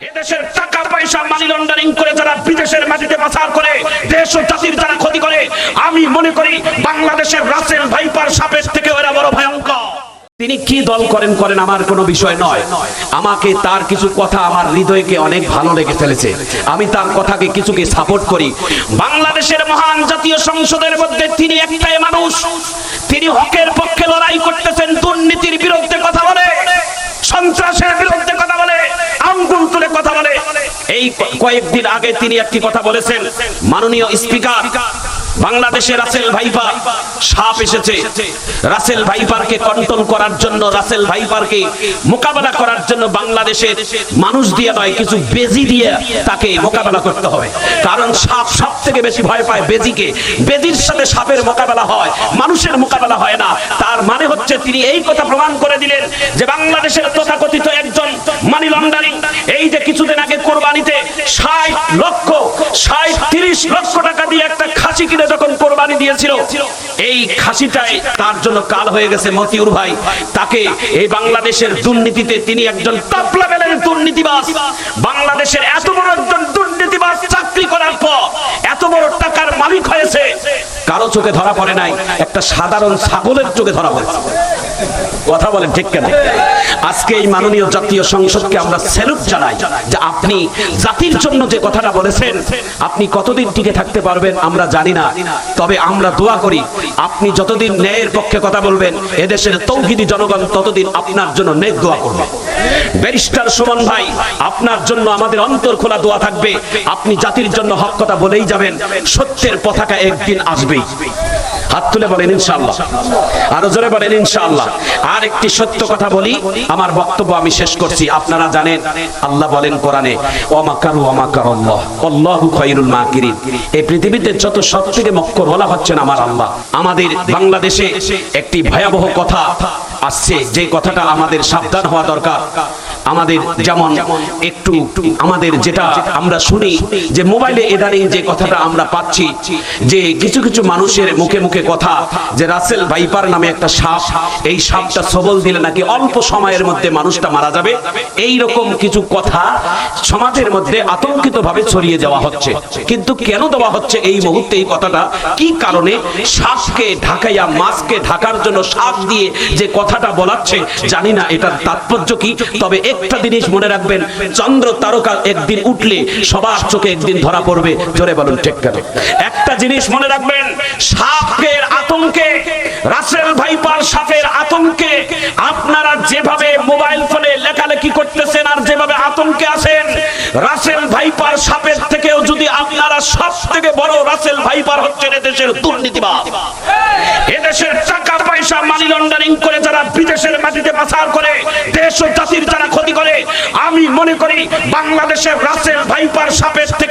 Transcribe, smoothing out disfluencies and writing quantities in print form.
এদেশের টাকা পয়সা মানি লন্ডারিং করে যারা বিদেশের মাটিতে পাচার করে দেশ ও জাতির যারা ক্ষতি করে, আমি মনে করি বাংলাদেশের রাসেল ভাইপার সাপের থেকে ওরা বড় ভয়ঙ্কর। তিনি কি দল করেন করেন আমার কোনো বিষয় নয়, আমাকে তার কিছু কথা আমার হৃদয়কে অনেক ভালো লেগে ফেলেছে, আমি তার কথাকে কিছুকে সাপোর্ট করি। বাংলাদেশের মহান জাতীয় সংসদের মধ্যে তিনি একটাই মানুষ, তিনি হকের পক্ষে লড়াই করতেছেন, দুর্নীতির বিরুদ্ধে কথা বলে, সন্ত্রাসের বিরুদ্ধে কথা বলে, আঙ্গুল তুলে কথা বলে। এই কয়েকদিন আগে তিনি একটি কথা বলেছেন, মাননীয় স্পিকার, বাংলাদেশে রাসেল ভাইপার সাপ এসেছে, রাসেল ভাইপারকে কন্ট্রোল করার জন্য, রাসেল ভাইপারকে মোকাবেলা করার জন্য বাংলাদেশের মানুষ দিয়ে নয়, কিছু বেজি দিয়ে তাকে মোকাবেলা করতে হবে। কারণ সাপ সব থেকে বেশি ভয় পায় বেজিকে, বেজির সাথে সাপের মোকাবেলা হয়, মানুষের মোকাবেলা হয় না। তার মানে হচ্ছে তিনি এই কথা প্রমাণ করে দিলেন যে বাংলাদেশের তথাকথিত একজন মানি লন্ডারিং, এই যে কিছুদিন আগে কোরবানিতে 30 লক্ষ টাকা দিয়ে একটা খাসি কিনে যখন কোরবানি দিয়েছিল, এই খাসিটাই তার জন্য কাল হয়ে গেছে মতিউর ভাই। তাকে এই বাংলাদেশের দুর্নীতিতে তিনি একজন টপ লেভেলের দুর্নীতিবাজ, বাংলাদেশের এত বড় একজন দুর্নীতিবাজ চাকরি করার পর এত বড় টাকার মালিক হয়েছে, কারো চোখে ধরা পড়ে নাই, একটা সাধারণ ছাগলের চোখে ধরা পড়েছে। কথা বলেন ঠিক কেন? আজকে এই মাননীয় জাতীয় সংসদকে আমরা স্যালুট জানাই যে আপনি জাতির জন্য যে কথাটা বলেছেন, আপনি কতদিন টিকে থাকতে পারবেন আমরা জানি না, তবে আমরা দোয়া করি আপনি যতদিন ন্যায়ের পক্ষে কথা বলবেন, এদেশের তৌহিদি জনগণ ততদিন আপনার জন্য নেক দোয়া করবে। ব্যারিস্টার সুমন ভাই, আপনার জন্য আমাদের অন্তর খোলা দোয়া থাকবে, আপনি জাতির জন্য হক কথা বলেই যাবেন, সত্যের পতাকা একদিন আসবেই। হাত তুলে বলেন ইনশাআল্লাহ, আরো জোরে বলেন ইনশাআল্লাহ। আর একটি সত্য কথা বলি, আমার বক্তব্য আমি শেষ করছি। আপনারা জানেন আল্লাহ বলেন কোরআনে, ওয়ামাকারু ওয়ামাকারাল্লাহ আল্লাহু খায়রুল মাকিরিন। এই পৃথিবীতে যত সবথেকে মক্কর ওয়ালা হচ্ছেন আমার আল্লাহ। আমাদের বাংলাদেশে একটি ভয়াবহ কথা আসছে, যে কথাটা আমাদের সাবধান হওয়া দরকার। আমাদের যেমন একটু আমাদের যেটা আমরা শুনি যে মোবাইলে ইদানিং যে কথাটা আমরা পাচ্ছি, যে কিছু কিছু মানুষের মুখে মুখে কথা যে রাসেল ভাইপার নামে একটা সাপ, এই সাপটা সবল দিলে নাকি অল্প সময়ের মধ্যে মানুষটা মারা যাবে, এই রকম কিছু কথা সমাজের মধ্যে আতঙ্কিত ভাবে ছড়িয়ে যাওয়া হচ্ছে। কিন্তু কেন দেওয়া হচ্ছে এই মুহূর্তে এই কথাটা, কি কারণে? সাপকে ঢাকাইয়া মাছকে ঢাকার জন্য সাপ দিয়ে যে কথাটা বলাচ্ছে, জানি না এটার তাৎপর্য কি। তবে একটা জিনিস মনে রাখবেন, চন্দ্র তারকা একদিন উঠলে সবার চোখে একদিন ধরা পড়বে। জোরে বলুন ঠিক কেন? একটা জিনিস মনে রাখবেন, সাপের আতঙ্কে, রাসেল ভাইপার সাপের আতঙ্কে আপনারা যেভাবে মোবাইল ফোনে লেখালেখি করতেছেন আর যেভাবে আতঙ্কে আছেন, রাসেল ভাইপার সাপের থেকেও যদি আপনারা সব থেকে বড় রাসেল ভাইপার হচ্ছেন এদেশের দুর্নীতিবাজ, এদেশের টাকা পয়সা মানি লন্ডারিং করে যারা বিদেশের মাটিতে পাচার করে দেশ ও জাতির যারা ক্ষতি করে, আমি মনে করি বাংলাদেশের রাসেল ভাইপার সাপের থেকে